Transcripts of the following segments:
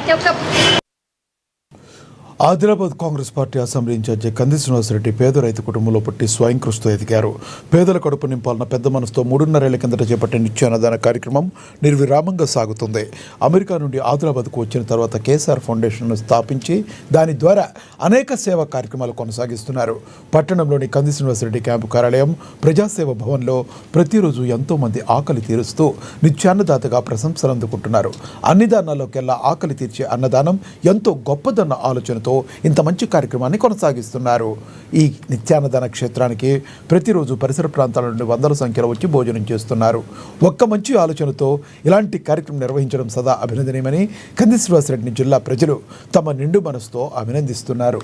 ప్రతి ఒక్క Adilabad Congress party assembly incharge Kandi Srinivasa Reddy పేద రైతు కుటుంబంలో పుట్టి స్వయం కృషితో ఎదిగారు. పేదల కడుపు నింపాలన్న పెద్ద మనసుతో 3.5 ఏళ్ల కిందట చేపట్టిన నిత్యాన్నదాన కార్యక్రమం నిర్విరామంగా సాగుతుంది. అమెరికా నుండి ఆదిలాబాద్కు వచ్చిన తర్వాత కేసీఆర్ ఫౌండేషన్ను స్థాపించి దాని ద్వారా అనేక సేవా కార్యక్రమాలు కొనసాగిస్తున్నారు. పట్టణంలోని కంది శ్రీనివాసరెడ్డి క్యాంపు కార్యాలయం ప్రజాసేవ భవన్లో ప్రతిరోజు ఎంతోమంది ఆకలి తీరుస్తూ నిత్యాన్నదాతగా ప్రశంసలు అందుకుంటున్నారు. అన్ని దానాల్లోకెల్లా ఆకలి తీర్చే అన్నదానం ఎంతో గొప్పదన్న ఆలోచనతో ఇంత మంచి కార్యక్రమాన్ని కొనసాగిస్తున్నారు. ఈ నిత్యాన్నదాన క్షేత్రానికి ప్రతిరోజు పరిసర ప్రాంతాల నుండి వందల సంఖ్యలో వచ్చి భోజనం చేస్తున్నారు. ఒక్క మంచి ఆలోచనతో ఇలాంటి కార్యక్రమం నిర్వహించడం సదా అభినందనీయమని కంది శ్రీనివాసరెడ్డిని జిల్లా ప్రజలు తమ నిండు మనసుతో అభినందిస్తున్నారు.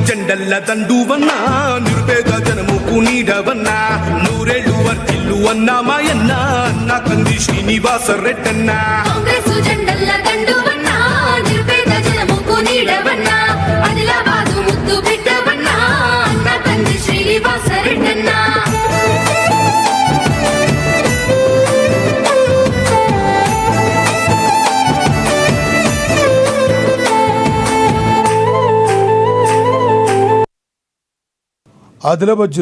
జెండల్ల దండువన్నా నిరుపేద జనముకు నీడవన్నా నూరేళ్ళు వర్కిల్లు అన్నా మాయన్నా అన్న కంది శ్రీనివాసరెడ్డన్నా కాంగ్రెస్ జెండల్ల దండువన్నా నిరుపేద జనముకు నీడవన్నా ఆదిలాబాదు ముద్దు బిడ్డవన్నా అన్న కంది శ్రీనివాసరెడ్డన్నా ఆదిలాబాద్